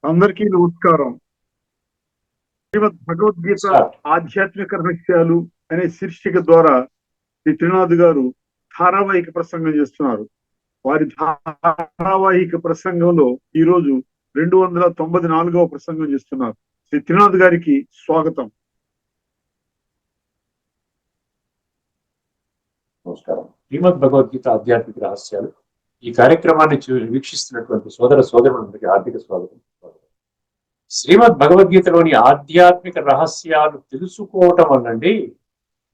అందరికీ నమస్కారం. శ్రీమద్ భగవద్గీత స్టార్ట్. ఆధ్యాత్మిక రహస్యాలు అనే శీర్షిక ద్వారా శ్రీ త్రినాథ్ గారు ధారావాహిక ప్రసంగం చేస్తున్నారు. వారి ధారావాహిక ప్రసంగంలో ఈ రోజు 294వ ప్రసంగం చేస్తున్నారు. శ్రీ త్రినాథ్ గారికి స్వాగతం. నమస్కారం. శ్రీమద్ భగవద్గీత ఆధ్యాత్మిక రహస్యాలు ఈ కార్యక్రమాన్ని వీక్షిస్తున్నటువంటి సోదర సోదరులందరికీ హార్దిక స్వాగతం. శ్రీమద్ భగవద్గీతలోని ఆధ్యాత్మిక రహస్యాలు తెలుసుకోవటం వల్లండి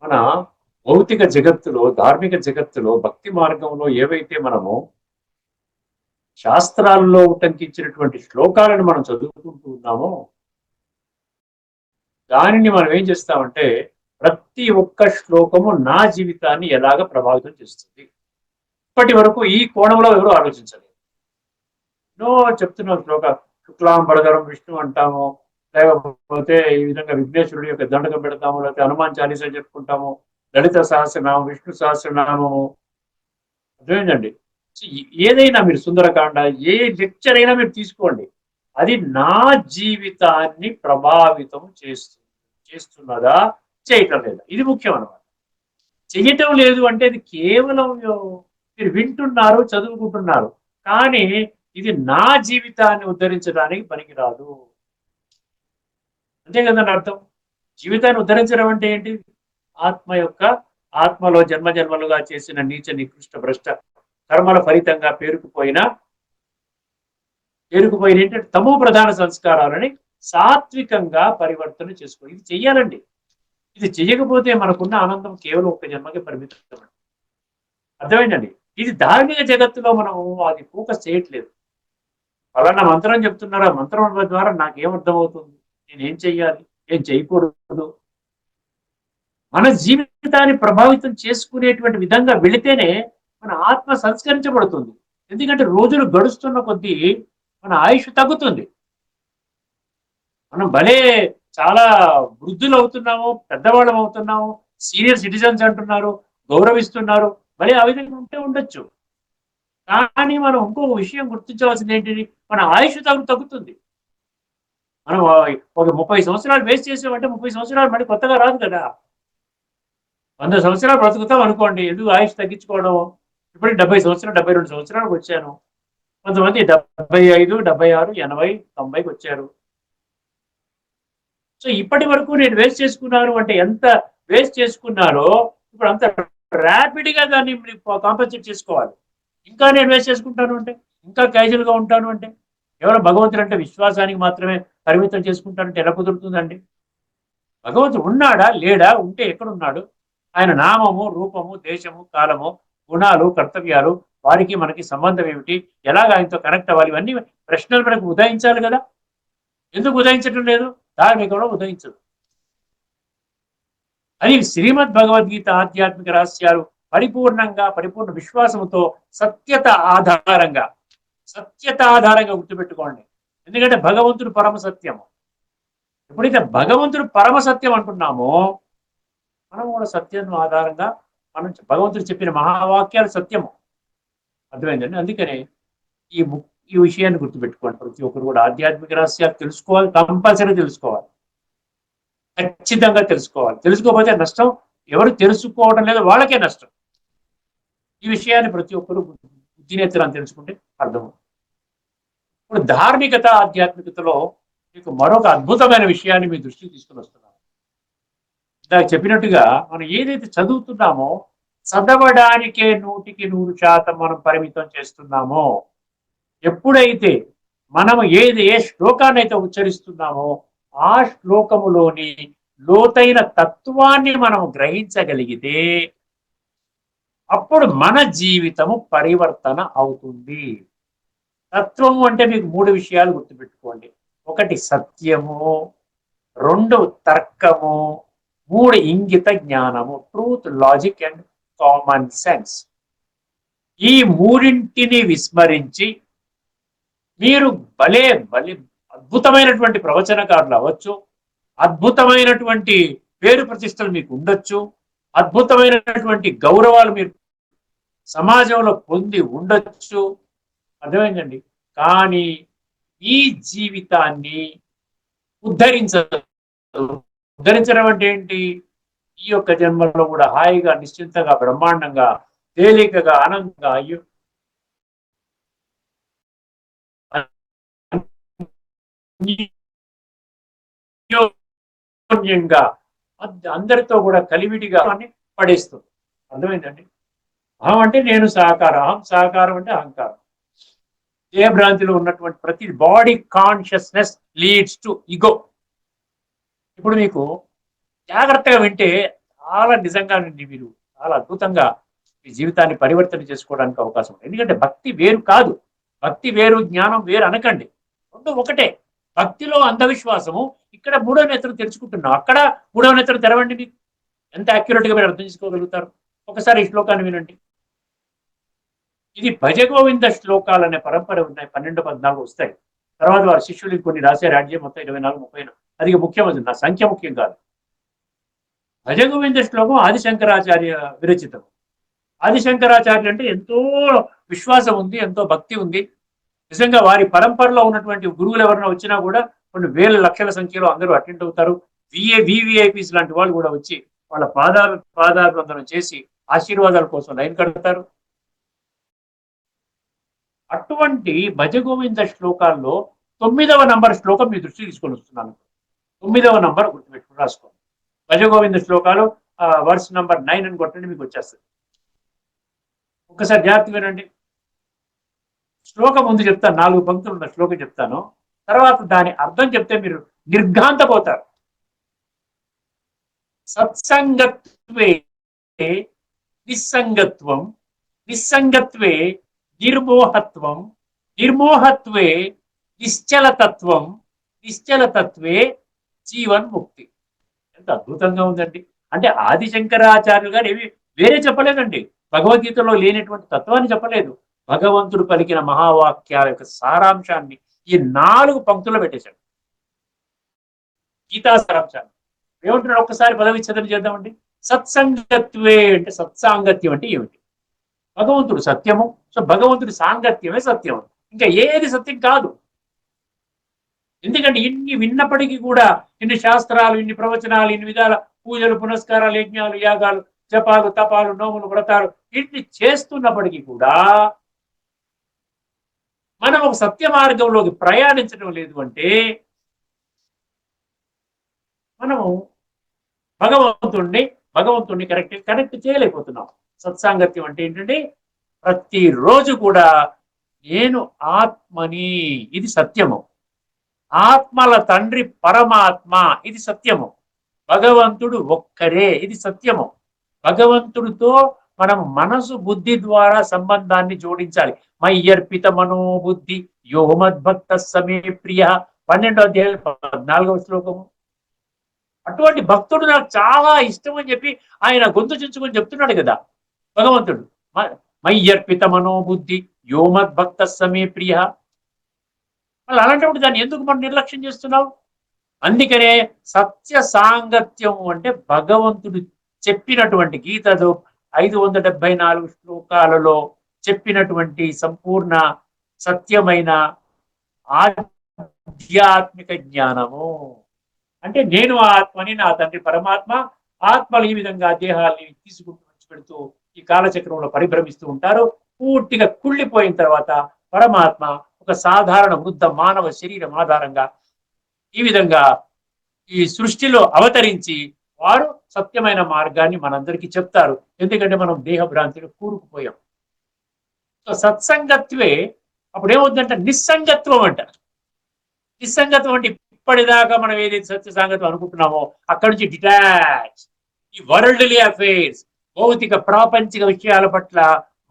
మన భౌతిక జగత్తులో, ధార్మిక జగత్తులో, భక్తి మార్గంలో ఏవైతే మనము శాస్త్రాల్లో ఉటంకించినటువంటి శ్లోకాలను మనం చదువుకుంటూ ఉన్నామో దానిని మనం ఏం చేస్తామంటే ప్రతి ఒక్క శ్లోకము నా జీవితాన్ని ఎలాగ ప్రభావితం చేస్తుంది. ఇప్పటి వరకు ఈ కోణంలో ఎవరు ఆలోచించలేదు. ఎన్నో చెప్తున్న శ్లోక శుక్లాంబరధరం విష్ణు అంటాము, లేకపోతే ఈ విధంగా విఘ్నేశ్వరుడి యొక్క దండకం పెడతాము, లేకపోతే హనుమాన్ చాలీసా చెప్పుకుంటాము, లలిత సహస్రనామం, విష్ణు సహస్రనామము. అర్థమైందండి. ఏదైనా మీరు సుందరకాండ, ఏ లెక్చర్ అయినా మీరు తీసుకోండి, అది నా జీవితాన్ని ప్రభావితం చేస్తున్నదా, చేయటం లేదా, ఇది ముఖ్యం అన్నమాట. చెయ్యటం లేదు అంటే అది కేవలం మీరు వింటున్నారు, చదువుకుంటున్నారు, కానీ ఇది నా జీవితాన్ని ఉద్ధరించడానికి పనికిరాదు. అంతే కదండి అర్థం. జీవితాన్ని ఉద్ధరించడం అంటే ఏంటి? ఆత్మలో జన్మ జన్మలుగా చేసిన నీచ నికృష్ట భ్రష్ట కర్మల ఫలితంగా పేరుకుపోయిన ఏంటంటే తమో ప్రధాన సంస్కారాలని సాత్వికంగా పరివర్తన చేసుకో. ఇది చెయ్యాలండి. ఇది చెయ్యకపోతే మనకున్న ఆనందం కేవలం ఒక జన్మకి పరిమితం. అర్థమైందండి. ఇది ధార్మిక జగత్తులో మనం అది ఫోకస్ చేయట్లేదు. ఫలానా మంత్రం చెప్తున్నారా, మంత్రం ద్వారా నాకేమర్థమవుతుంది, నేనేం చెయ్యాలి, ఏం చేయకూడదు. మన జీవితాన్ని ప్రభావితం చేసుకునేటువంటి విధంగా వెళితేనే మన ఆత్మ సంస్కరించబడుతుంది. ఎందుకంటే రోజులు గడుస్తున్న కొద్దీ మన ఆయుష్ తగ్గుతుంది. మనం భలే చాలా వృద్ధులు అవుతున్నాము, పెద్దవాళ్ళం అవుతున్నాము, సీనియర్ సిటిజన్స్ అంటున్నారు, గౌరవిస్తున్నారు. భలే ఆ విధంగా ఉంటే ఉండొచ్చు. కానీ మనం ఇంకొక విషయం గుర్తించవలసింది ఏంటిది, మన ఆయుష్ తగ్గుతుంది. మనం ఒక 30 సంవత్సరాలు వేస్ట్ చేసామంటే 30 సంవత్సరాలు మళ్ళీ కొత్తగా రాదు కదా. 100 సంవత్సరాలు బ్రతుకుతాం అనుకోండి, ఎందుకు ఆయుష్ తగ్గించుకోవడం. ఇప్పటికి 70 సంవత్సరాలు, 72 సంవత్సరాలకు వచ్చాను. కొంతమంది 75, 76, 80, 90కి వచ్చారు. సో ఇప్పటి వరకు నేను వేస్ట్ చేసుకున్నాను అంటే ఎంత వేస్ట్ చేసుకున్నారో ఇప్పుడు అంత ర్యాపిడ్ గా దాన్ని కాంపన్సేట్ చేసుకోవాలి. ఇంకా నేను వేస్ట్ చేసుకుంటాను అంటే, ఇంకా క్యాజువల్ గా ఉంటాను అంటే, కేవలం భగవంతుడు అంటే విశ్వాసానికి మాత్రమే పరిమితం చేసుకుంటానంటే ఎలా కుదురుతుందండి? భగవంతుడు ఉన్నాడా లేడా, ఉంటే ఎక్కడున్నాడు, ఆయన నామము, రూపము, దేశము, కాలము, గుణాలు, కర్తవ్యాలు, వారికి మనకి సంబంధం ఏమిటి, ఎలాగ ఆయనతో కనెక్ట్ అవ్వాలి, ఇవన్నీ ప్రశ్నలు మనకు ఉదయించాలి కదా. ఎందుకు ఉదయించడం లేదు? ధార్మికంలో ఉదయించదు. అది శ్రీమద్ భగవద్గీత ఆధ్యాత్మిక రహస్యాలు పరిపూర్ణ విశ్వాసంతో సత్యత ఆధారంగా గుర్తుపెట్టుకోండి. ఎందుకంటే భగవంతుడు పరమ సత్యము. ఎప్పుడైతే భగవంతుడు పరమ సత్యం అంటున్నామో మనం కూడా సత్యం ఆధారంగా మనం భగవంతుడు చెప్పిన మహావాక్యాలు సత్యము. అర్థమైందండి. అందుకనే ఈ విషయాన్ని గుర్తుపెట్టుకోండి. ప్రతి ఒక్కరు కూడా ఆధ్యాత్మిక రహస్యాలు తెలుసుకోవాలి, కంపల్సరీ తెలుసుకోవాలి, ఖచ్చితంగా తెలుసుకోవాలి. తెలుసుకోకపోతే నష్టం. ఎవరు తెలుసుకోవడం లేదో వాళ్ళకే నష్టం. ఈ విషయాన్ని ప్రతి ఒక్కరు బుద్ధినేతలను తెలుసుకుంటే అర్థమవుతుంది. ఇప్పుడు ధార్మికత, ఆధ్యాత్మికతలో మీకు మరొక అద్భుతమైన విషయాన్ని మీ దృష్టికి తీసుకుని వస్తున్నాను. ఇందాక చెప్పినట్టుగా మనం ఏదైతే చదువుతున్నామో చదవడానికే 100% మనం పరిమితం చేస్తున్నామో, ఎప్పుడైతే మనం ఏ శ్లోకాన్ని అయితే ఉచ్చరిస్తున్నామో ఆ శ్లోకములోని లోతైన తత్వాన్ని మనం గ్రహించగలిగితే అప్పుడు మన జీవితము పరివర్తన అవుతుంది. తత్వము అంటే మీకు 3 విషయాలు గుర్తుపెట్టుకోండి. 1 సత్యము, 2 తర్కము, 3 ఇంగిత జ్ఞానము, truth, logic and common sense. ఈ 3ంటిని విస్మరించి మీరు భలే అద్భుతమైనటువంటి ప్రవచనకారులు అవ్వచ్చు, అద్భుతమైనటువంటి పేరు ప్రతిష్టలు మీకు ఉండొచ్చు, అద్భుతమైనటువంటి గౌరవాలు మీరు సమాజంలో పొంది ఉండొచ్చు. అర్థమైందండి. కానీ ఈ జీవితాన్ని ఉద్ధరించదు. ఉద్ధరించడం అంటే ఏంటి? ఈ యొక్క జన్మలో కూడా హాయిగా, నిశ్చింతగా, బ్రహ్మాండంగా, తేలికగా, ఆనందంగా, అన్యోన్యంగా అందరితో కూడా కలివిడిగా పడేస్తుంది. అర్థమైందండి? అహం అంటే నేను సహకారం, అహం సహకారం అంటే అహంకారం. ఏ భ్రాంతిలో ఉన్నటువంటి ప్రతి బాడీ కాన్షియస్నెస్ లీడ్స్ టు ఇగో. ఇప్పుడు మీకు జాగ్రత్తగా వింటే చాలా నిజంగా మీరు చాలా అద్భుతంగా మీ జీవితాన్ని పరివర్తన చేసుకోవడానికి అవకాశం ఉంది. ఎందుకంటే భక్తి వేరు కాదు, భక్తి వేరు, జ్ఞానం వేరు అనకండి, రెండు ఒకటే. భక్తిలో అంధవిశ్వాసము, ఇక్కడ మూడో నేత్రం తెరుచుకుంటున్నాం, అక్కడ మూడో నేత్రం తెరవండి. మీకు ఎంత యాక్యురేట్ గా మీరు అర్థం చేసుకోగలుగుతారు? ఒకసారి ఈ శ్లోకాన్ని వినండి. ఇది భజగోవింద శ్లోకాలు అనే పరంపర ఉన్నాయి, 12, 14 వస్తాయి. తర్వాత వారి శిష్యులు కొన్ని రాశారు, యాడ్ మొత్తం 24, 30. అది ముఖ్యమైనది, నా సంఖ్య ముఖ్యం కాదు. భజగోవింద శ్లోకం ఆదిశంకరాచార్య విరచితం. ఆదిశంకరాచార్యులు అంటే ఎంతో విశ్వాసం ఉంది, ఎంతో భక్తి ఉంది. నిజంగా వారి పరంపరలో ఉన్నటువంటి గురువులు ఎవరైనా వచ్చినా కూడా కొన్ని వేల లక్షల సంఖ్యలో అందరూ అటెండ్ అవుతారు. వివిఐపీస్ లాంటి వాళ్ళు కూడా వచ్చి వాళ్ళ పాదాభివందనం చేసి ఆశీర్వాదాల కోసం లైన్ కడతారు. అటువంటి భజగోవింద శ్లోకాల్లో 9వ నంబర్ శ్లోకం మీ దృష్టి తీసుకొని వస్తున్నాను. 9వ నంబర్ గుర్తుపెట్టుకుని రాసుకోండి. భజగోవింద శ్లోకాలు వర్స్ నంబర్ 9 అని కొట్టండి, మీకు వచ్చేస్తుంది. ఒకసారి జాగ్రత్త వినండి. శ్లోకం ముందు చెప్తాను, 4 పంక్తులు ఉన్న శ్లోకం చెప్తాను, తర్వాత దాని అర్థం చెప్తే మీరు నిర్ఘాంతపోతారు. సత్సంగత్వే నిస్సంగత్వం, నిస్సంగత్వే నిర్మోహత్వం, నిర్మోహత్వే నిశ్చలతత్వం, నిశ్చలతత్వే జీవన్ముక్తి. ఎంత అద్భుతంగా ఉందండి. అంటే ఆదిశంకరాచార్యులు గారు ఏమి వేరే చెప్పలేదండి, భగవద్గీతలో లేనటువంటి తత్వాన్ని చెప్పలేదు. భగవంతుడు పలికిన మహావాక్యాల యొక్క సారాంశాన్ని ఈ 4 పంక్తుల్లో పెట్టేశాడు. గీతా సారాంశాన్ని ఏమంటున్నాడు? ఒక్కసారి పదవిచ్ఛేదన చేద్దామండి. సత్సంగత్వే అంటే సత్సాంగత్యం అంటే ఏమిటి? భగవంతుడు సత్యము, సో భగవంతుడి సాంగత్యమే సత్యం, ఇంకా ఏది సత్యం కాదు. ఎందుకంటే ఇన్ని విన్నప్పటికీ కూడా, ఇన్ని శాస్త్రాలు, ఇన్ని ప్రవచనాలు, ఇన్ని విధాల పూజలు, పునస్కారాలు, యజ్ఞాలు, యాగాలు, జపాలు, తపాలు, నోములు, వ్రతాలు ఇన్ని చేస్తున్నప్పటికీ కూడా మనం ఒక సత్య మార్గంలోకి ప్రయాణించడం లేదు అంటే మనము భగవంతుణ్ణి కనెక్ట్ చేయలేకపోతున్నాం. సత్సాంగత్యం అంటే ఏంటంటే ప్రతిరోజు కూడా నేను ఆత్మని, ఇది సత్యము. ఆత్మల తండ్రి పరమాత్మ, ఇది సత్యము. భగవంతుడు ఒక్కరే, ఇది సత్యము. భగవంతుడితో మనం మనసు బుద్ధి ద్వారా సంబంధాన్ని జోడించాలి. మయ్యర్పిత మనోబుద్ధి యోమద్భక్త సమే ప్రియ, 12వ అధ్యాయం 14వ శ్లోకము. అటువంటి భక్తుడు నాకు చాలా ఇష్టం అని చెప్పి ఆయన గొంతు చించుకొని చెప్తున్నాడు కదా భగవంతుడు. మయ్యర్పిత మనోబుద్ధి యోమద్భక్త సమే ప్రియ. వాళ్ళు అలాంటప్పుడు దాన్ని ఎందుకు మనం నిర్లక్ష్యం చేస్తున్నావు? అందుకనే సత్య సాంగత్యం అంటే భగవంతుడు చెప్పినటువంటి గీతలో 574 శ్లోకాలలో చెప్పినటువంటి సంపూర్ణ సత్యమైన ఆధ్యాత్మిక జ్ఞానము. అంటే నేను ఆత్మని, నా తండ్రి పరమాత్మ. ఆత్మలు ఈ విధంగా దేహాల్ని తీసుకుంటూ పెడుతూ ఈ కాలచక్రంలో పరిభ్రమిస్తూ ఉంటారు. పూర్తిగా కుళ్ళిపోయిన తర్వాత పరమాత్మ ఒక సాధారణ వృద్ధ మానవ శరీరం ఆధారంగా ఈ విధంగా ఈ సృష్టిలో అవతరించి వారు సత్యమైన మార్గాన్ని మనందరికీ చెప్తారు. ఎందుకంటే మనం దేహభ్రాంతిలో కూరుకుపోయాం. సో సత్సంగత్వే అప్పుడు ఏమవుతుందంటే నిస్సంగత్వం అంట. నిస్సంగత్వం అంటే ఇప్పటిదాకా మనం ఏదైతే సత్య సాంగత్వం అనుకుంటున్నామో అక్కడి నుంచి డిటాచ్, ఈ వరల్డ్లీ అఫైర్స్, భౌతిక ప్రాపంచిక విషయాల పట్ల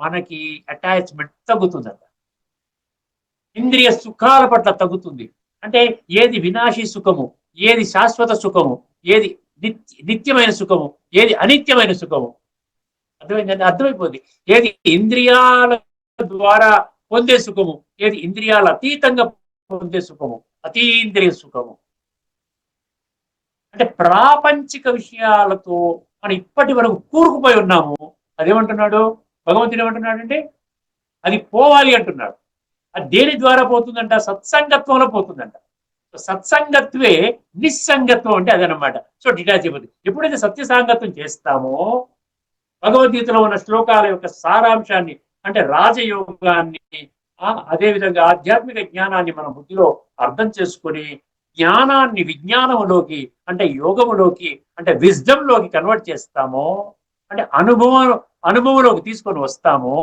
మనకి అటాచ్మెంట్ తగ్గుతుందంట. ఇంద్రియ సుఖాల పట్ల తగ్గుతుంది. అంటే ఏది వినాశీ సుఖము, ఏది శాశ్వత సుఖము, ఏది నిత్యమైన సుఖము, ఏది అనిత్యమైన సుఖము అర్థమైందండి. అర్థమైపోతుంది ఏది ఇంద్రియాల ద్వారా పొందే సుఖము, ఏది ఇంద్రియాల అతీతంగా పొందే సుఖము, అతీంద్రియ సుఖము. అంటే ప్రాపంచిక విషయాలతో మనం ఇప్పటి వరకు కూరుకుపోయి ఉన్నాము. అదేమంటున్నాడు భగవంతుడు? ఏమంటున్నాడు అంటే అది పోవాలి అంటున్నాడు. అది దేని ద్వారా పోతుందంట? సత్సంగత్వంలో పోతుందంట. సత్సంగత్వే నిస్సంగత్వం అంటే అదనమాట. So detachable. ఎప్పుడైతే సత్య సాంగత్వం చేస్తామో భగవద్గీతలో ఉన్న శ్లోకాల యొక్క సారాంశాన్ని అంటే రాజయోగాన్ని అదేవిధంగా ఆధ్యాత్మిక జ్ఞానాన్ని మన బుద్ధిలో అర్థం చేసుకొని జ్ఞానాన్ని విజ్ఞానములోకి అంటే యోగములోకి అంటే విజ్డమ్లోకి కన్వర్ట్ చేస్తామో అంటే అనుభవంలోకి తీసుకొని వస్తామో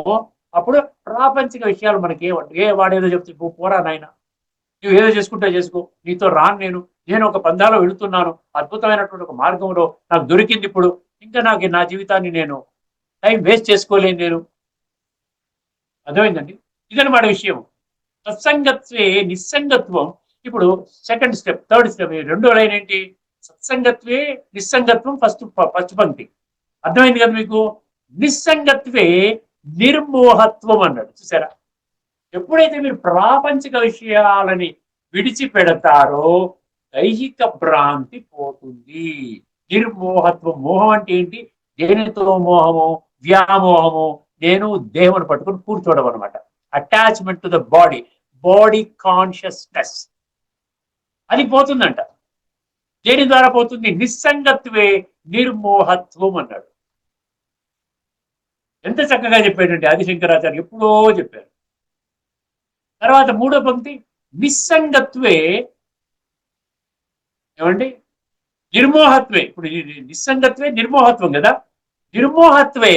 అప్పుడు ప్రాపంచిక విషయాలు మనకి వాడేదో చెప్తే పోరా నాయన, నువ్వు ఏదో చేసుకుంటా చేసుకో, నీతో రాను నేను ఒక పందాలో వెళుతున్నాను, అద్భుతమైనటువంటి ఒక మార్గంలో నాకు దొరికింది, ఇప్పుడు ఇంకా నాకు నా జీవితాన్ని నేను టైం వేస్ట్ చేసుకోలేను నేను. అర్థమైందండి? ఇదన్నమాట విషయం. సత్సంగత్వే నిస్సంగత్వం. ఇప్పుడు సెకండ్ స్టెప్, థర్డ్ స్టెప్, రెండో లైన్ ఏంటి? సత్సంగత్వే నిస్సంగత్వం. ఫస్ట్ పంక్తి అర్థమైంది కదా మీకు? నిస్సంగత్వే నిర్మోహత్వం అన్నాడు. చూసారా? ఎప్పుడైతే మీరు ప్రాపంచిక విషయాలని విడిచిపెడతారో దైహిక భ్రాంతి పోతుంది. నిర్మోహత్వం. మోహం అంటే ఏంటి? దేనితో మోహము? వ్యామోహము. నేను దేవుని పట్టుకుని కూర్చోవడం అనమాట. Attachment to the body consciousness అది పోతుందంట. దేని ద్వారా పోతుంది? నిస్సంగత్వే నిర్మోహత్వం అన్నాడు. ఎంత చక్కగా చెప్పాడంటే ఆదిశంకరాచార్య, ఎప్పుడో చెప్పారు. తర్వాత మూడో పంక్తి నిస్సంగత్వే ఏమండి? నిర్మోహత్వే. ఇప్పుడు నిస్సంగత్వే నిర్మోహత్వం కదా. నిర్మోహత్వే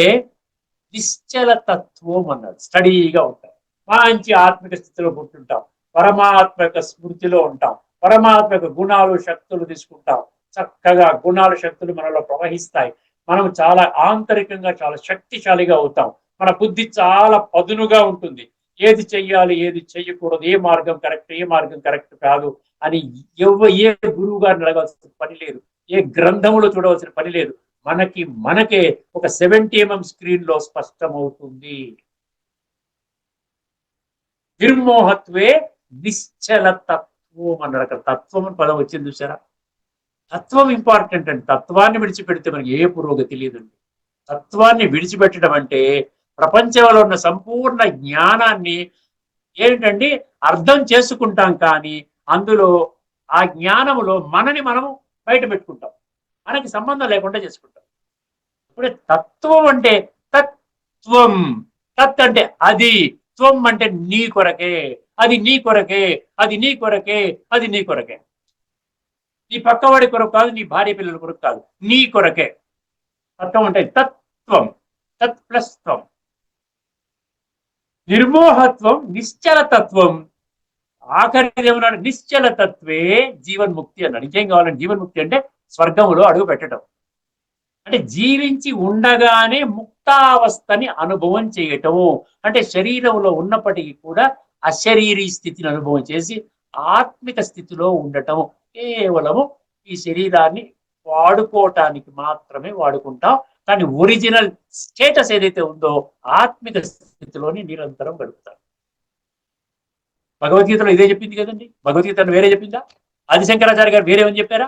నిశ్చలతత్వం అన్నాడు. స్టడీగా ఉంటాం, మంచి ఆత్మిక స్థితిలో పుట్టుంటాం, పరమాత్మక స్మృతిలో ఉంటాం, పరమాత్మక గుణాలు శక్తులు తీసుకుంటాం, చక్కగా గుణాలు శక్తులు మనలో ప్రవహిస్తాయి. మనం చాలా ఆంతరికంగా చాలా శక్తిశాలిగా అవుతాం. మన బుద్ధి చాలా పదునుగా ఉంటుంది. ఏది చెయ్యాలి, ఏది చెయ్యకూడదు, ఏ మార్గం కరెక్ట్, ఏ మార్గం కరెక్ట్ కాదు అని ఏ గురువు గారిని అడగాల్సిన పని లేదు, ఏ గ్రంథములో చూడవలసిన పని లేదు. మనకే ఒక 70 mm స్క్రీన్ లో స్పష్టమవుతుంది. నిర్మోహత్వే నిశ్చల తత్వం అన్నాడు. అక్కడ తత్వం అని పదం వచ్చింది చూసారా? తత్వం ఇంపార్టెంట్ అండి. తత్వాన్ని విడిచిపెడితే మనకి ఏ పురోగతి లేదండి. తత్వాన్ని విడిచిపెట్టడం అంటే ప్రపంచంలో ఉన్న సంపూర్ణ జ్ఞానాన్ని ఏంటండి అర్థం చేసుకుంటాం, కానీ అందులో ఆ జ్ఞానములో మనని మనము బయట పెట్టుకుంటాం, మనకి సంబంధం లేకుండా చేసుకుంటాం. ఇప్పుడే తత్వం అంటే తత్వం. తత్ అంటే అది, త్వం అంటే నీ కొరకే, అది నీ కొరకే, అది నీ కొరకే, అది నీ కొరకే. నీ పక్కవాడి కొరకు కాదు, నీ భార్య పిల్లల కొరకు కాదు, నీ కొరకే. తత్వం అంటే తత్వం, తత్ ప్లస్ త్వం. నిర్మోహత్వం నిశ్చలతత్వం. ఆఖరిది ఏమన్నాడు? నిశ్చలతత్వే జీవన్ముక్తి అన్నాడు. ఇంకేం కావాలండి? జీవన్ముక్తి అంటే స్వర్గంలో అడుగు పెట్టడం, అంటే జీవించి ఉండగానే ముక్తావస్థని అనుభవం చేయటము. అంటే శరీరంలో ఉన్నప్పటికీ కూడా అశరీరీ స్థితిని అనుభవం చేసి ఆత్మిక స్థితిలో ఉండటం. కేవలము ఈ శరీరాన్ని వాడుకోవటానికి మాత్రమే వాడుకుంటాం, కానీ ఒరిజినల్ స్టేటస్ ఏదైతే ఉందో ఆత్మిక స్థితిలోని నిరంతరం గడుపుతాం. భగవద్గీతలో ఇదే చెప్పింది కదండి. భగవద్గీతను వేరే చెప్పిందా? ఆదిశంకరాచార్య గారు వేరేమని చెప్పారా?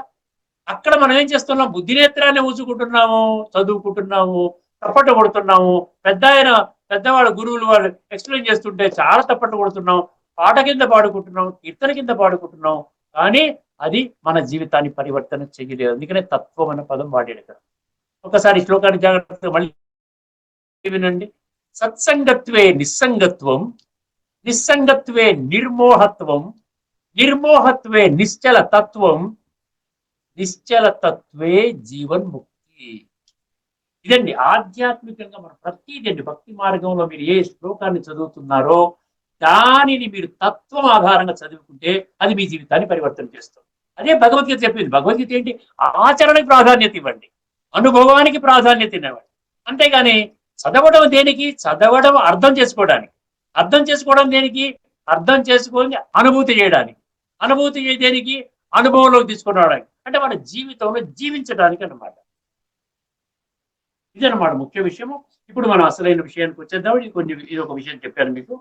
అక్కడ మనం ఏం చేస్తున్నాం? బుద్ధినేత్రాన్ని ఊచుకుంటున్నాము, చదువుకుంటున్నాము, తప్పట్లు కొడుతున్నాము. పెద్దవాళ్ళ గురువులు వాళ్ళు ఎక్స్ప్లెయిన్ చేస్తుంటే చాలా తప్పట్లు కొడుతున్నాం, పాట కింద పాడుకుంటున్నాం, కీర్తన కింద పాడుకుంటున్నాం, కానీ అది మన జీవితాన్ని పరివర్తన చేయలేదు. అందుకనే తత్వం అనే పదం వాడాడు ఇక్కడ. ఒకసారి శ్లోకాన్ని జాగ్రత్తగా మళ్ళీ వినండి. సత్సంగత్వే నిస్సంగత్వం, నిస్సంగత్వే నిర్మోహత్వం, నిర్మోహత్వే నిశ్చల తత్వం, నిశ్చల తత్వే జీవన్ముక్తి. ఇదండి ఆధ్యాత్మికంగా మనం ప్రతిదండి భక్తి మార్గంలో మీరు ఏ శ్లోకాన్ని చదువుతున్నారో దానిని మీరు తత్వం ఆధారంగా చదువుకుంటే అది మీ జీవితాన్ని పరివర్తన చేస్తుంది. అదే భగవద్గీత చెప్పింది. భగవద్గీత ఏంటి? ఆచరణకి ప్రాధాన్యత ఇవ్వండి, అనుభవానికి ప్రాధాన్యత ఇవ్వండి. అంతేగాని చదవడం దేనికి? చదవడం అర్థం చేసుకోవడానికి. అర్థం చేసుకోవడం దేనికి? అర్థం చేసుకొని అనుభూతి చేయడానికి. అనుభూతి దేనికి? అనుభవంలోకి తీసుకుని రావడానికి, అంటే మన జీవితంలో జీవించడానికి అన్నమాట. ఇదన్నమాట ముఖ్య విషయము. ఇప్పుడు మనం అసలైన విషయానికి వచ్చేద్దాం. ఇది ఒక విషయం చెప్పాను మీకు.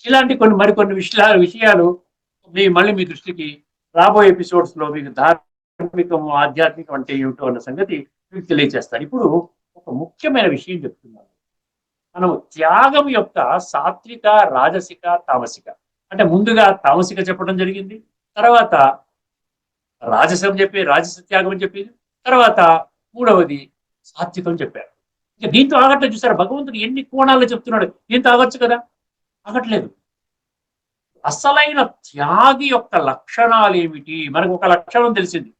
ఇలాంటి మరికొన్ని విషయాలు మళ్ళీ మీ దృష్టికి రాబోయే ఎపిసోడ్స్ లో మీకు ధార్మికము ఆధ్యాత్మికం అంటే ఏమిటో అన్న సంగతి మీకు తెలియజేస్తాను. ఇప్పుడు ఒక ముఖ్యమైన విషయం చెప్తున్నాను. మనం త్యాగం యొక్క సాత్విక, రాజసిక, తామసిక అంటే ముందుగా తామసిక చెప్పడం జరిగింది, తర్వాత రాజసం చెప్పి రాజస త్యాగం అని చెప్పింది, తర్వాత మూడవది సాత్వికం చెప్పారు. ఇక దీంతో ఆగట్లేదు. చూసారా భగవంతుడు ఎన్ని కోణాల్లో చెప్తున్నాడు. దీంతో ఆగొచ్చు కదా, ఆగట్లేదు. అసలైన త్యాగి యొక్క లక్షణాలు ఏమిటి? మనకు ఒక లక్షణం తెలిసింది.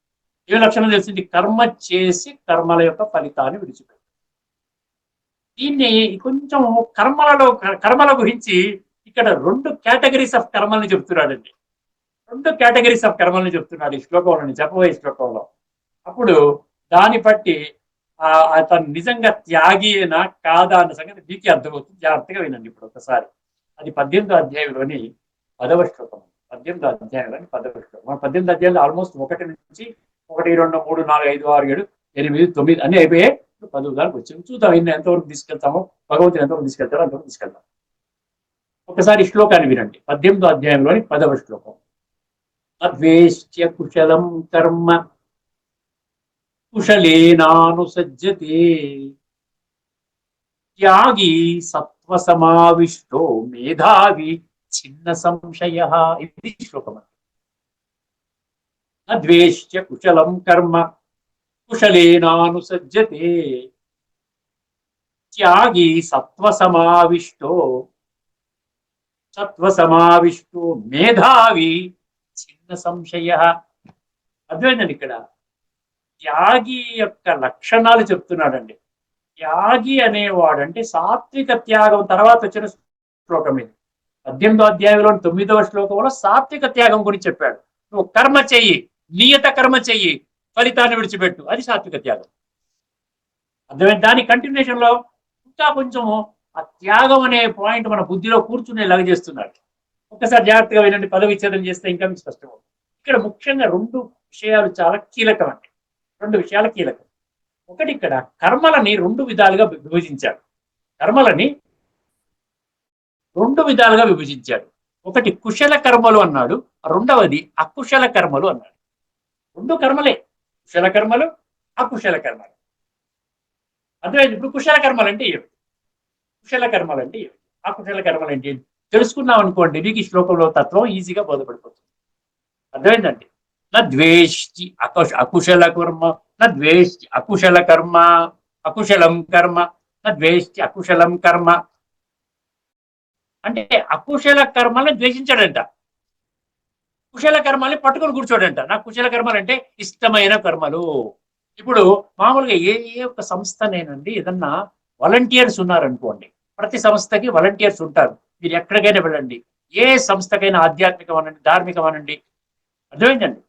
ఏ లక్షణం తెలిసింది? కర్మ చేసి కర్మల యొక్క ఫలితాన్ని విడిచిపెట్టు. దీన్ని కొంచెం కర్మల గురించి ఇక్కడ 2 కేటగిరీస్ ఆఫ్ కర్మల్ని చెప్తున్నాడండి. 2 కేటగిరీస్ ఆఫ్ కర్మల్ని చెప్తున్నాడు ఈ శ్లోకంలో, చెప్పబోయే శ్లోకంలో. అప్పుడు దాన్ని బట్టి అతను నిజంగా త్యాగినా కాదా అన్న సంగతి మీకే అర్థమవుతుంది. జాగ్రత్తగా వినండి ఇప్పుడు ఒకసారి. అది 18వ అధ్యాయంలోని 10వ శ్లోకం. 18వ అధ్యాయంలోని 10వ శ్లోకం. మన 18వ అధ్యాయంలో ఆల్మోస్ట్ 1 నుంచి 1, 2, 3, 4, 5, 6, 7, 8, 9 అన్ని అయిపోయాయి. 10 దానికి వచ్చింది. చూద్దాం ఇన్ని ఎంతవరకు తీసుకెళ్తామో, భగవంతుని ఎంతవరకు తీసుకెళ్తారో అంతవరకు తీసుకెళ్తాం. ఒకసారి శ్లోకాన్ని వినండి. 18వ అధ్యాయంలోని 10వ శ్లోకం. అద్వేష్ట్య కుశలం కర్మ కుశలేనానుసజ్జతే త్యాగి సత్వసమావిష్టో మేధావి చిన్న సంశయ. ఇది శ్లోకం. అద్వేష్ట్య కుశలం కర్మ కుశలేనానుసజ్జతే త్యాగి సత్వసమావిష్టో మేధావి చిన్న సంశయ. అర్థమైందండి. ఇక్కడ త్యాగి యొక్క లక్షణాలు చెప్తున్నాడండి. త్యాగి అనేవాడంటే సాత్విక త్యాగం తర్వాత వచ్చిన శ్లోకం ఇది. 18వ అధ్యాయంలో 9వ శ్లోకంలో సాత్విక త్యాగం గురించి చెప్పాడు. నువ్వు కర్మ చెయ్యి, నియత కర్మ చెయ్యి, ఫలితాన్ని విడిచిపెట్టు, అది సాత్విక త్యాగం. అర్థమైంది. దాని కంటిన్యూషన్ లో ఇంకా కొంచెము ఆ త్యాగం అనే పాయింట్ మన బుద్ధిలో కూర్చునేలాగా చేస్తున్నాడు. ఒక్కసారి జాగ్రత్తగా వినండి. పదవిచ్ఛేదం చేస్తే ఇంకా మీకు స్పష్టమవుతుంది. ఇక్కడ ముఖ్యంగా 2 విషయాలు చాలా కీలకం అండి. 2 విషయాలు కీలకం. ఒకటి, ఇక్కడ కర్మలని 2 విధాలుగా విభజించాడు. కర్మలని 2 విధాలుగా విభజించాడు. ఒకటి కుశల కర్మలు అన్నాడు, రెండవది అకుశల కర్మలు అన్నాడు. 2 కర్మలే, కుశల కర్మలు, అకుశల కర్మలు. అర్థమైంది. ఇప్పుడు కుశల కర్మలు అంటే ఏమి, కుశల కర్మలు అంటే ఏమి, అకుశల కర్మలు అంటే ఏమి తెలుసుకున్నాం అనుకోండి, మీకు ఈ శ్లోకంలో తత్వం ఈజీగా బోధపడిపోతుంది. అర్థమైందండి. నద్వేష్టి అకుశల కర్మ, నద్వేష్టి అకుశల కర్మ, అకుశలం కర్మ, నద్వేష్టి అకుశలం కర్మ. అంటే అకుశల కర్మలను ద్వేషించాడంట, కుశల కర్మల్ని పట్టుకొని కూర్చోడంట. నాకు కుశల కర్మలు అంటే ఇష్టమైన కర్మలు. ఇప్పుడు మామూలుగా ఏ ఒక్క సంస్థనేనండి ఏదన్నా వాలంటీర్స్ ఉన్నారనుకోండి, ప్రతి సంస్థకి వాలంటీర్స్ ఉంటారు. మీరు ఎక్కడికైనా వెళ్ళండి, ఏ సంస్థకైనా ఆధ్యాత్మికం అనండి, ధార్మికం అనండి. అర్థమైందండి.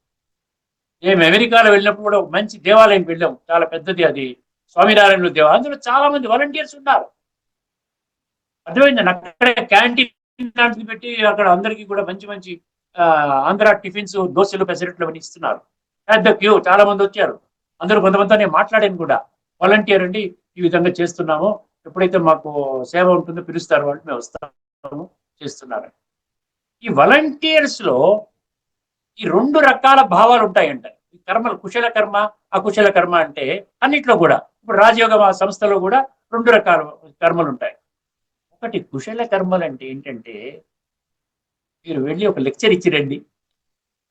మేము అమెరికాలో వెళ్ళినప్పుడు కూడా మంచి దేవాలయంకి వెళ్ళాం, చాలా పెద్దది, అది స్వామినారాయణుల దేవాలయం. అందులో చాలా మంది వాలంటీర్స్ ఉన్నారు. అర్థమైందండి. అక్కడ క్యాంటీన్ లాంటిది పెట్టి అక్కడ అందరికీ కూడా మంచి మంచి ఆంధ్ర టిఫిన్స్, దోశలు, పెసరెట్లు అవన్నీ ఇస్తున్నారు. పెద్ద క్యూ, చాలా మంది వచ్చారు. అందరూ కొంతమందితో నేను మాట్లాడాను కూడా. వాలంటీర్ అండి, ఈ విధంగా చేస్తున్నాము, ఎప్పుడైతే మాకు సేవ ఉంటుందో పిలుస్తారు వాళ్ళు, మేము వస్తాము, చేస్తున్నారు. ఈ వాలంటీర్స్ లో ఈ 2 రకాల భావాలు ఉంటాయంట. ఈ కర్మలు కుశల కర్మ, అకుశల కర్మ అంటే అన్నిట్లో కూడా. ఇప్పుడు రాజయోగ సంస్థలో కూడా 2 రకాల కర్మలు ఉంటాయి. ఒకటి కుశల కర్మలు అంటే ఏంటంటే, మీరు వెళ్ళి ఒక లెక్చర్ ఇచ్చిరండి.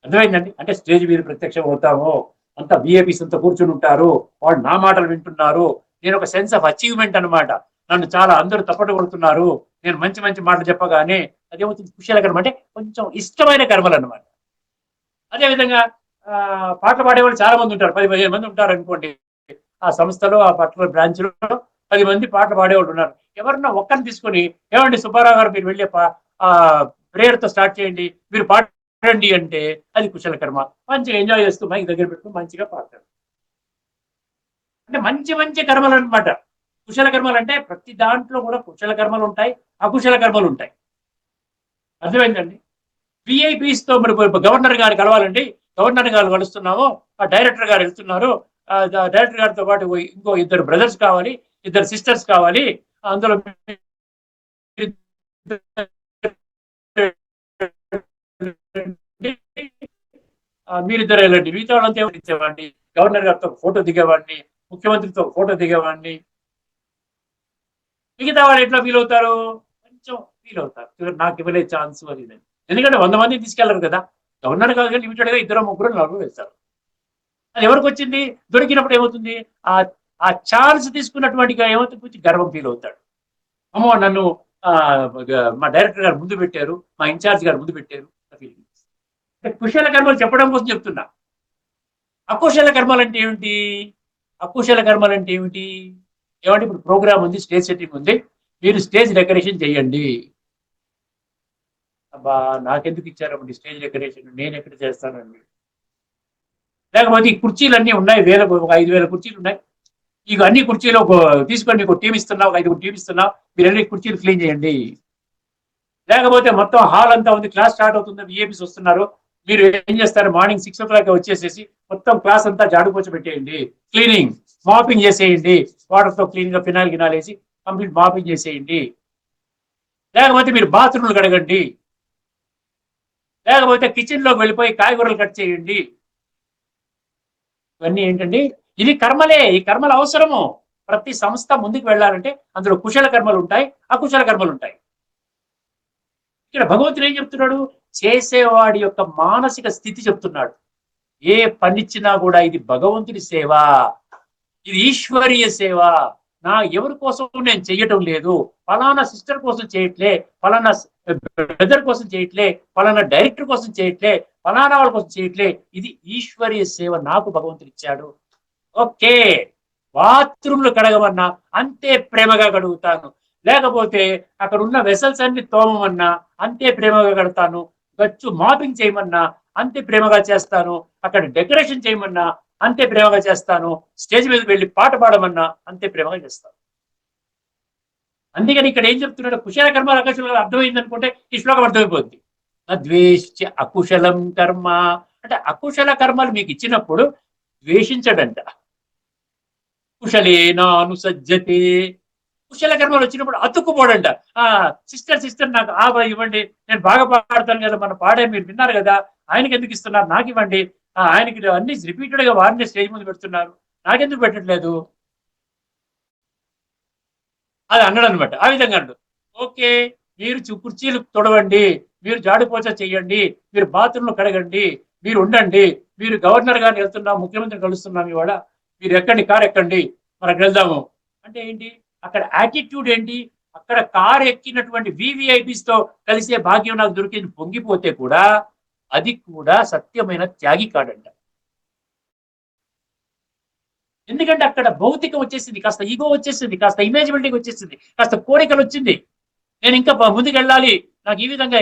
అర్థమైందండి. అంటే స్టేజ్ మీద ప్రత్యక్షం అవుతాము, అంతా విఐపీస్ అంతా కూర్చుని ఉంటారు, వాళ్ళు నా మాటలు వింటున్నారు, నేను ఒక సెన్స్ ఆఫ్ అచీవ్మెంట్ అనమాట, నన్ను చాలా అందరూ తప్పట కొడుతున్నారు, నేను మంచి మంచి మాటలు చెప్పగానే అదేమవుతుంది, కుశల కర్మ అంటే కొంచెం ఇష్టమైన కర్మలు అనమాట. అదేవిధంగా పాటలు పాడేవాళ్ళు చాలా మంది ఉంటారు, 10-15 మంది ఉంటారు అనుకోండి ఆ సంస్థలో, ఆ పర్టికులర్ బ్రాంచ్ లో 10 మంది పాటలు పాడేవాళ్ళు ఉన్నారు. ఎవరన్నా ఒక్కరిని తీసుకొని, ఏమండి సుబ్బారావు గారు మీరు వెళ్ళే ప్రేయర్ తో స్టార్ట్ చేయండి, మీరు పాడండి అంటే అది కుశల కర్మ. మంచిగా ఎంజాయ్ చేస్తూ మైక్ దగ్గర పెట్టుకుని మంచిగా పాడతారు. అంటే మంచి మంచి కర్మలు అనమాట కుశల కర్మలు. అంటే ప్రతి దాంట్లో కూడా కుశల కర్మలు ఉంటాయి, అకుశల కర్మలు ఉంటాయి. అర్థమైందండి. విఐపీస్ తో మరి గవర్నర్ గారు కలవాలండి, గవర్నర్ గారు కలుస్తున్నాము, ఆ డైరెక్టర్ గారు వెళ్తున్నారు, డైరెక్టర్ గారితో పాటు ఇంకో 2 బ్రదర్స్ కావాలి, 2 సిస్టర్స్ కావాలి, అందులో మీరిద్దరు వెళ్ళండి, మిగతా వాళ్ళంతా ఇచ్చేవాడిని, గవర్నర్ గారితో ఫోటో దిగేవాడిని, ముఖ్యమంత్రితో ఫోటో దిగేవాడిని. మిగతా వాళ్ళు ఎట్లా ఫీల్ అవుతారు, కొంచెం ఫీల్ అవుతారు, నాకు ఇవ్వలే ఛాన్స్ అది. ఎందుకంటే 100 మందిని తీసుకెళ్లరు కదా, గవర్నర్ కాదు లిమిటెడ్ గా 2 3 4 వేస్తారు. అది ఎవరికి వచ్చింది, దొరికినప్పుడు ఏమవుతుంది, ఆ ఆ ఛాన్స్ తీసుకున్నటువంటి ఏమవుతుంది, కొంచెం గర్వం ఫీల్ అవుతాడు. అమ్మో నన్ను మా డైరెక్టర్ గారు ముందు పెట్టారు, మా ఇన్ఛార్జ్ గారు ముందు పెట్టారు. కుశల కర్మలు చెప్పడం కోసం చెప్తున్నా. అకుశల కర్మలు అంటే ఏమిటి, అకుశల కర్మలు అంటే ఏమిటి ఏమంటే, ఇప్పుడు ప్రోగ్రామ్ ఉంది, స్టేజ్ సెట్టింగ్ ఉంది, మీరు స్టేజ్ డెకరేషన్ చేయండి. అబ్బా నాకెందుకు ఇచ్చారమ్మండి స్టేజ్ డెకరేషన్, నేను ఎక్కడ చేస్తానండి. లేకపోతే ఈ కుర్చీలు అన్నీ ఉన్నాయి, ఒక 5,000 కుర్చీలు ఉన్నాయి, ఇక అన్ని కుర్చీలు తీసుకొని మీకు టీం ఇస్తున్నా, ఒక 5 టీం ఇస్తున్నా, మీరు అన్ని కుర్చీలు క్లీన్ చేయండి. లేకపోతే మొత్తం హాల్ అంతా ఉంది, క్లాస్ స్టార్ట్ అవుతుంది, విఏపీస్ వస్తున్నారు, మీరు ఏం చేస్తారు, మార్నింగ్ 6 o'clock వచ్చేసేసి మొత్తం క్లాస్ అంతా జాడుపోచి పెట్టేయండి, క్లీనింగ్ మాపింగ్ చేసేయండి, వాటర్ తో క్లీన్ గా ఫినాయిల్ గినాల్ వేసి కంప్లీట్ మాపింగ్ చేసేయండి. లేకపోతే మీరు బాత్రూమ్లు కడగండి, లేకపోతే కిచెన్ లోకి వెళ్ళిపోయి కాయగూరలు కట్ చేయండి. ఇవన్నీ ఏంటండి, ఇది కర్మలే, ఈ కర్మలు అవసరము. ప్రతి సంస్థ ముందుకు వెళ్ళాలంటే అందులో కుశల కర్మలు ఉంటాయి, అకుశల కర్మలు ఉంటాయి. ఇక్కడ భగవంతుడు ఏం చెప్తున్నాడు, చేసేవాడి యొక్క మానసిక స్థితి చెప్తున్నాడు. ఏ పనిచ్చినా కూడా ఇది భగవంతుడి సేవ, ఇది ఈశ్వరీయ సేవ, నా ఎవరి కోసం నేను చెయ్యటం లేదు, ఫలానా సిస్టర్ కోసం చేయట్లే, ఫలానా బ్రదర్ కోసం చేయట్లే, ఫలానా డైరెక్టర్ కోసం చేయట్లే, ఫలానా వాళ్ళ కోసం చేయట్లే, ఇది ఈశ్వరీయ సేవ నాకు భగవంతుడు ఇచ్చాడు. ఓకే, బాత్రూమ్లు కడగమన్నా అంతే ప్రేమగా కడుగుతాను, లేకపోతే అక్కడ ఉన్న వెసల్స్ అన్ని తోమమన్నా అంతే ప్రేమగా కడతాను, గచ్చు మాపింగ్ చేయమన్నా అంతే ప్రేమగా చేస్తాను, అక్కడ డెకరేషన్ చేయమన్నా అంతే ప్రేమగా చేస్తాను, స్టేజ్ మీద వెళ్ళి పాట పాడమన్నా అంతే ప్రేమగా చేస్తాను. అందుకని ఇక్కడ ఏం చెప్తున్నాడు, కుశల కర్మ అకుశల అర్థమైంది అనుకుంటే ఈ శ్లోకం అర్థమైపోద్ది. ద్వేష్య అకుశలం కర్మ అంటే అకుశల కర్మలు మీకు ఇచ్చినప్పుడు ద్వేషించడంట. కుశలేనానుసజ్జతే, కుశల కర్మలు వచ్చినప్పుడు అతుక్కుపోడంట. సిస్టర్ నాకు ఇవ్వండి, నేను బాగా పాడతాను కదా, మన పాడే మీరు విన్నారు కదా, ఆయనకి ఎందుకు ఇస్తున్నారు, నాకు ఇవ్వండి, ఆయనకి అన్ని రిపీటెడ్ గా వారిని స్టేజ్ ముందు పెడుతున్నారు, నాకెందుకు పెట్టట్లేదు, అది అన్నాడు అనమాట. ఆ విధంగా అన్నాడు. ఓకే, మీరు కుర్చీలు తొడవండి, మీరు జాడుపోచ చెయ్యండి, మీరు బాత్రూంలు కడగండి, మీరు ఉండండి, మీరు గవర్నర్ గారిని వెళ్తున్నాం, ముఖ్యమంత్రిని కలుస్తున్నాం ఇవాళ, మీరు ఎక్కండి, కారు ఎక్కండి, మనకు వెళ్దాము అంటే ఏంటి, అక్కడ యాటిట్యూడ్ ఏంటి, అక్కడ కారు ఎక్కినటువంటి వివిఐపీస్ తో కలిసే భాగ్యం నాకు దొరికింది పొంగిపోతే కూడా అది కూడా సత్యమైన త్యాగి కాడంట. ఎందుకంటే అక్కడ భౌతికం వచ్చేసింది, కాస్త ఈగో వచ్చేసింది, కాస్త ఇమేజ్ బిల్డింగ్ వచ్చేసింది, కాస్త కోరికలు వచ్చింది, నేను ఇంకా ముందుకు వెళ్ళాలి, నాకు ఈ విధంగా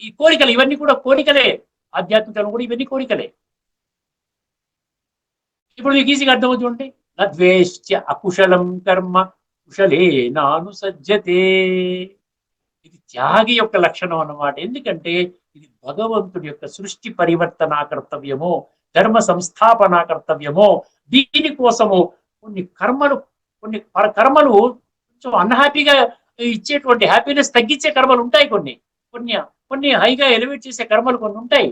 ఈ కోరికలు, ఇవన్నీ కూడా కోరికలే, ఆధ్యాత్మికలు కూడా ఇవన్నీ కోరికలే. ఇప్పుడు మీకు ఈజీగా అర్థమవుతుంది. నద్వేష్ట్య అకుశలం కర్మ కుశలేనానుసజ్జతే, ఇది త్యాగి యొక్క లక్షణం అన్నమాట. ఎందుకంటే ఇది భగవంతుడి యొక్క సృష్టి పరివర్తనా కర్తవ్యము, ధర్మ సంస్థాపనా కర్తవ్యము. దీనికోసము కొన్ని కర్మలు కొంచెం అన్హ్యాపీగా ఇచ్చేటువంటి హ్యాపీనెస్ తగ్గించే కర్మలు ఉంటాయి, కొన్ని హైగా ఎలివేట్ చేసే కర్మలు కొన్ని ఉంటాయి,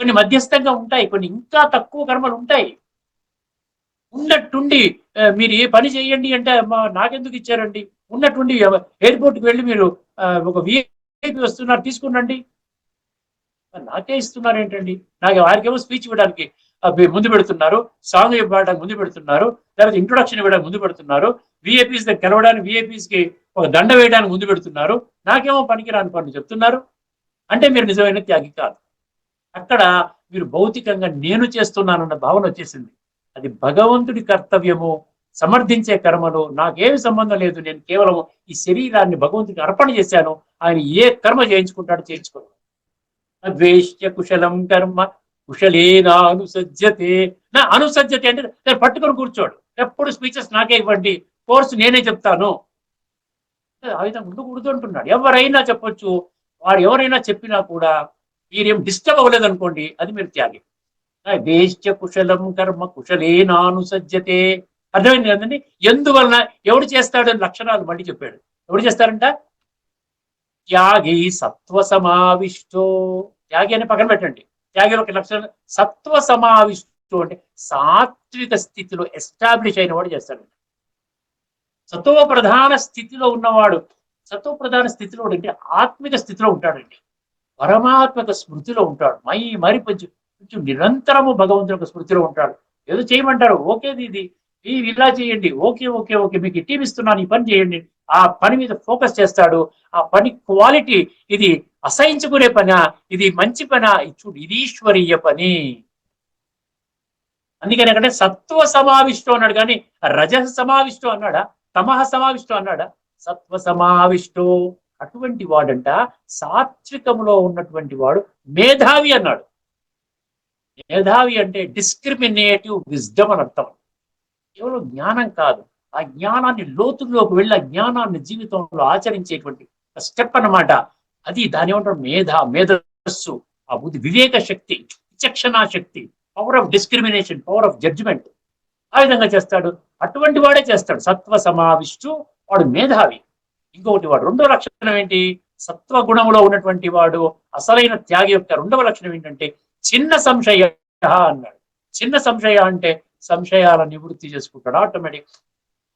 కొన్ని మధ్యస్థంగా ఉంటాయి, కొన్ని ఇంకా తక్కువ కర్మలు ఉంటాయి. ఉన్నట్టుండి మీరు ఏ పని చేయండి అంటే నాకెందుకు ఇచ్చారండి, ఉన్నట్టుండి ఎయిర్పోర్ట్కి వెళ్ళి మీరు ఒక విఐపి వస్తున్నారు తీసుకున్నాండి, నాకే ఇస్తున్నారు ఏంటండి, నాకు వారికేమో స్పీచ్ ఇవ్వడానికి ముందు పెడుతున్నారు, సాంగ్ ఇవ్వడానికి ముందు పెడుతున్నారు, లేకపోతే ఇంట్రొడక్షన్ ఇవ్వడానికి ముందు పెడుతున్నారు, విఐపీస్ దగ్గర కలవడానికి విఐపీస్ కి ఒక దండ వేయడానికి ముందు పెడుతున్నారు, నాకేమో పనికిరాని పనులు చెప్తున్నారు అంటే మీరు నిజమైన త్యాగి కాదు. అక్కడ మీరు భౌతికంగా నేను చేస్తున్నానన్న భావన వచ్చేసింది. అది భగవంతుడి కర్తవ్యము, సమర్థించే కర్మలు నాకేమి సంబంధం లేదు, నేను కేవలం ఈ శరీరాన్ని భగవంతుడికి అర్పణ చేశాను, ఆయన ఏ కర్మ చేయించుకుంటాడో చేయించుకోను. అద్వేష్య కుశలం కర్మ కుశలేనా అనుసజ్జతే, నా అనుసజ్జతే అంటే నేను పట్టుకొని కూర్చోడు, ఎప్పుడు స్పీచెస్ నాకే ఇవ్వండి, కోర్సు నేనే చెప్తాను, ఆ విధంగా ఉండకూడదు అంటున్నాడు. ఎవరైనా చెప్పొచ్చు, వారు ఎవరైనా చెప్పినా కూడా మీరేం డిస్టర్బ్ అవ్వలేదు అనుకోండి, అది మీరు త్యాగి. దేశ్య కుశలం కర్మ కుశలేనానుసజ్జతే, అర్థమైంది కదండి. ఎందువలన, ఎవడు చేస్తాడని లక్షణాలు మళ్ళీ చెప్పాడు. ఎవడు చేస్తారంట, త్యాగి సత్వ సమావిష్టో, త్యాగి అని పక్కన పెట్టండి, త్యాగి ఒక లక్షణం సత్వ సమావిష్టో అంటే సాత్విక స్థితిలో ఎస్టాబ్లిష్ అయిన వాడు చేస్తాడండి. సత్వ ప్రధాన స్థితిలో ఉన్నవాడు, సత్వ ప్రధాన స్థితిలో అంటే ఆత్మిక స్థితిలో ఉంటాడండి. పరమాత్మక స్మృతిలో ఉంటాడు. మరి కొంచెం కొంచెం నిరంతరము భగవంతుని యొక్క స్మృతిలో ఉంటాడు. ఏదో చేయమంటారు, ఓకే ఇది ఇలా చేయండి, ఓకే ఓకే ఓకే మీకు ఈ టీం ఇస్తున్నాను, ఈ పని చేయండి. ఆ పని మీద ఫోకస్ చేస్తాడు. ఆ పని క్వాలిటీ, ఇది అసహించుకునే పనా, ఇది మంచి పనా, చూడు ఇది ఈశ్వరీయ పని. అందుకని అక్కడ సత్వ సమావిష్టం అన్నాడు, కానీ రజస సమావిష్టం అన్నాడా, తమహ సమావిష్టం అన్నాడా? సత్వ సమావిష్టో. అటువంటి వాడంట సాత్వికములో ఉన్నటువంటి వాడు మేధావి అన్నాడు. మేధావి అంటే డిస్క్రిమినేటివ్ విజ్డమ్ అని అర్థం. కేవలం జ్ఞానం కాదు, ఆ జ్ఞానాన్ని లోతుల్లోకి వెళ్ళి ఆ జ్ఞానాన్ని జీవితంలో ఆచరించేటువంటి స్టెప్ అన్నమాట. అది దాని ఏమంటారు, మేధస్సు, ఆ బుద్ధి, వివేక శక్తి, విచక్షణా శక్తి, power of discrimination, power of judgement. ఆ విధంగా చేస్తాడు. అటువంటి వాడే చేస్తాడు. సత్వ సమావిష్టు, వాడు మేధావి. ఇంకొకటి వాడు రెండో లక్షణం ఏంటి, సత్వ గుణంలో ఉన్నటువంటి వాడు అసలైన త్యాగి యొక్క రెండవ లక్షణం ఏంటంటే చిన్న సంశయ అన్నాడు. చిన్న సంశయ అంటే సంశయాల నివృత్తి చేసుకుంటాడు ఆటోమేటిక్.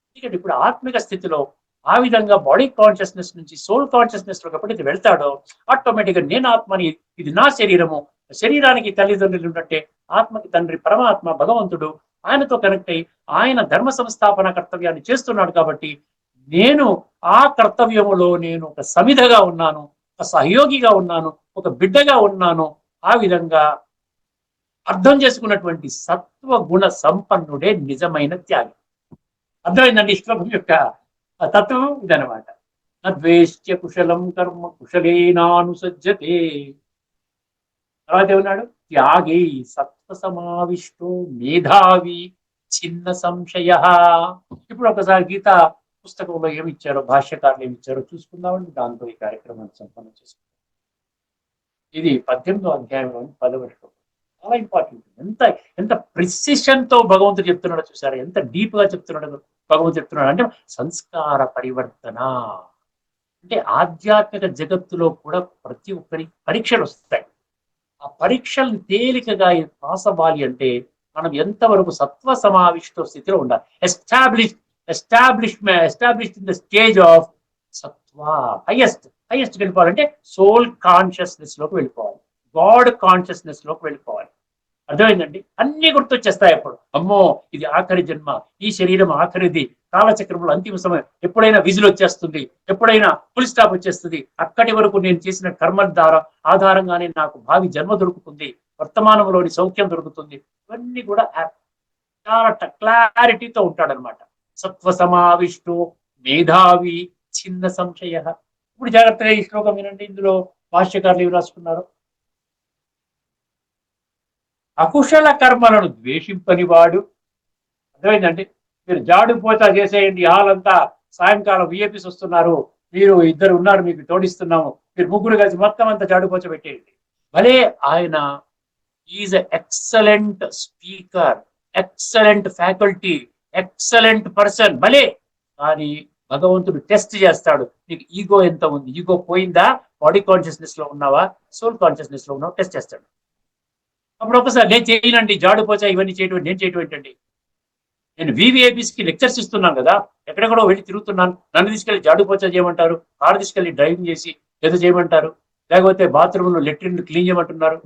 ఎందుకంటే ఇప్పుడు ఆత్మిక స్థితిలో ఆ విధంగా బాడీ కాన్షియస్నెస్ నుంచి సోల్ కాన్షియస్నెస్ లోకి ఎప్పుడైతే వెళ్తాడో ఆటోమేటిక్ గా నేను ఆత్మని, ఇది నా శరీరము, శరీరానికి తల్లిదండ్రులు ఉన్నట్టే ఆత్మకి తండ్రి పరమాత్మ భగవంతుడు, ఆయనతో కనెక్ట్ అయ్యి ఆయన ధర్మ సంస్థాపన కర్తవ్యాన్ని చేస్తున్నాడు. కాబట్టి నేను ఆ కర్తవ్యములో నేను ఒక సమిధగా ఉన్నాను, ఒక సహయోగిగా ఉన్నాను, ఒక బిడ్డగా ఉన్నాను. ఆ విధంగా అర్థం చేసుకున్నటువంటి సత్వ గుణ సంపన్నుడే నిజమైన త్యాగి. అర్థమైందండి శ్లోకం యొక్క తత్వం ఇదనమాట. నద్వేష్ట్య కుశలం కర్మ కుశలేనానుసజ్జతే. తర్వాత ఏమన్నాడు, త్యాగి సత్వ సమావిష్టో మేధావి చిన్న సంశయ. ఇప్పుడు ఒకసారి గీత పుస్తకంలో ఏమిచ్చారో, భాష్యకారులు ఏమిచ్చారో చూసుకుందామండి. దాంతో ఈ కార్యక్రమాన్ని సంపన్నం చేసుకుందాం. ఇది 18వ అధ్యాయంలోని 10వ శ్లోకం. చాలా ఇంపార్టెంట్. ఎంత ఎంత ప్రిసిషన్ తో భగవంతుడు చెప్తున్నాడో చూసారా, ఎంత డీప్ గా చెప్తున్నాడు భగవంతుడు చెప్తున్నాడు. అంటే సంస్కార పరివర్తన అంటే ఆధ్యాత్మిక జగత్తులో కూడా ప్రతి ఒక్కరి పరీక్షలు వస్తాయి. ఆ పరీక్షల్ని తేలికగా పాస్ అవ్వాలి అంటే మనం ఎంతవరకు సత్వ సమావిష్ట స్థితిలో ఉండాలి. Established in the stage of సత్వ, హైయెస్ట్ వెళ్ళిపోవాలంటే సోల్ కాన్షియస్నెస్ లోకి వెళ్ళిపోవాలి, గాడ్ కాన్షియస్నెస్ లోకి వెళ్ళిపోవాలి. అర్థమైందండి? అన్ని గుర్తొచ్చేస్తాయి అప్పుడు. అమ్మో ఇది ఆఖరి జన్మ, ఈ శరీరం ఆఖరిది, కాలచక్రంలో అంతిమ సమయం, ఎప్పుడైనా విజిల్ వచ్చేస్తుంది, ఎప్పుడైనా ఫుల్ స్టాప్ వచ్చేస్తుంది, అక్కడి వరకు నేను చేసిన కర్మ ఆధారంగానే నాకు భావి జన్మ దొరుకుతుంది, వర్తమానంలోని సౌఖ్యం దొరుకుతుంది. ఇవన్నీ కూడా చాలా క్లారిటీతో ఉంటాడనమాట. సత్వ సమావిష్టు మేధావి చిన్న సంశయ. ఇప్పుడు జాగ్రత్తగా ఈ శ్లోకం వినండి. ఇందులో భాష్యకారులు ఏమి రాసుకున్నారు. అకుశల కర్మలను ద్వేషింపని వాడు. అర్థమైందండి? మీరు జాడు పోతా చేసేయండి, హాలంతా సాయంకాలం విఐపీస్ వస్తున్నారు, మీరు ఇద్దరు ఉన్నారు మీకు తోడిస్తున్నాము, మీరు ముగ్గురు కలిసి మొత్తం అంతా జాడుపోచ పెట్టేయండి. భలే ఆయన is excellent speaker, excellent faculty, excellent person భలే. కానీ భగవంతుడు టెస్ట్ చేస్తాడు. నీకు ఈగో ఎంత ఉంది, ఈగో పోయిందా, బాడీ కాన్షియస్నెస్ లో ఉన్నావా, సోల్ కాన్షియస్నెస్ లో ఉన్నావా, టెస్ట్ చేస్తాడు. అప్పుడు ఒకసారి నేను చేయనండి, జాడుపోచా ఇవన్నీ చేయటం, నేను చేయటం ఏంటండి, నేను వివిఐపీస్కి లెక్చర్స్ ఇస్తున్నాను కదా, ఎక్కడెక్కడో వెళ్ళి తిరుగుతున్నాను, నన్ను తీసుకెళ్లి జాడుపోచా చేయమంటారు, కారు తీసుకెళ్లి డ్రైవింగ్ చేసి ఏదో చేయమంటారు, లేకపోతే బాత్రూంలో లెట్రిన్ క్లీన్ చేయమంటున్నారు,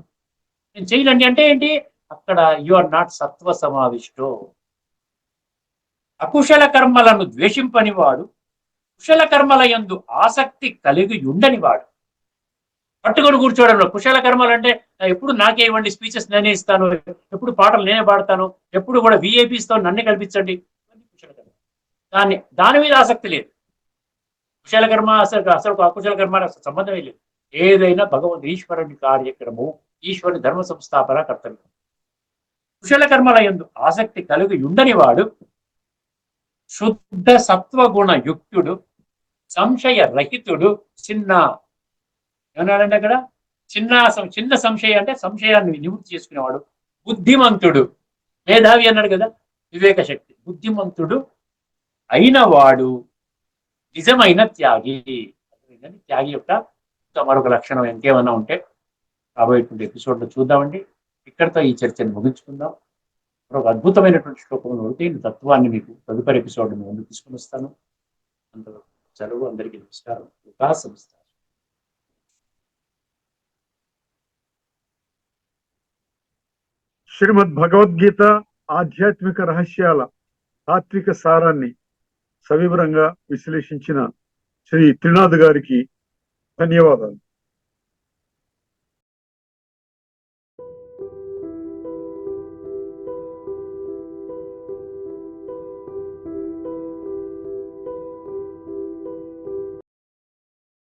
నేను చేయనండి అంటే ఏంటి, అక్కడ యు ఆర్ నాట్ సత్వ సమావిష్టో. అకుశల కర్మలను ద్వేషింపని వాడు, కుశల కర్మల యందు ఆసక్తి కలిగి ఉండని వాడు. పట్టుకొని కూర్చోవడంలో కుశల కర్మలు అంటే ఎప్పుడు నాకే ఇవ్వండి, స్పీచెస్ నేనే ఇస్తాను, ఎప్పుడు పాటలు నేనే పాడతాను, ఎప్పుడు కూడా విఐపీస్తో నన్నే కల్పించండి, కుశల కర్మ. దాని మీద ఆసక్తి లేదు. కుశల కర్మ అసలు అకుశల కర్మ సంబంధమే లేదు. ఏదైనా భగవంతు ఈశ్వరుని కార్యక్రమం, ఈశ్వరుని ధర్మ సంస్థాపన కర్తవ్యం. కుశల కర్మల యందు ఆసక్తి కలిగి ఉండని వాడు శుద్ధ సత్వగుణ యుక్తుడు, సంశయ రహితుడు, చిన్న ఏమన్నాడంటే అక్కడ చిన్న సంశయం అంటే సంశయాన్ని నివృత్తి చేసుకునేవాడు, బుద్ధిమంతుడు, మేధావి అన్నాడు కదా, వివేక శక్తి, బుద్ధిమంతుడు అయిన వాడు నిజమైన త్యాగి. త్యాగి యొక్క మరొక లక్షణం ఇంకేమన్నా ఉంటే రాబోయేటువంటి ఎపిసోడ్ లో చూద్దామండి. ఇక్కడితో ఈ చర్చను ముగించుకుందాం. మరొక అద్భుతమైనటువంటి శ్లోకంలో తత్వాన్ని మీకు తదుపరి ఎపిసోడ్ ముందు తీసుకుని వస్తాను. అంతవరకు సెలవు. అందరికీ నమస్కారం. సంస్థ శ్రీమద్ భగవద్గీత ఆధ్యాత్మిక రహస్యాల తాత్విక సారాన్ని సవివరంగా విశ్లేషించిన శ్రీ త్రినాథ్ గారికి ధన్యవాదాలు.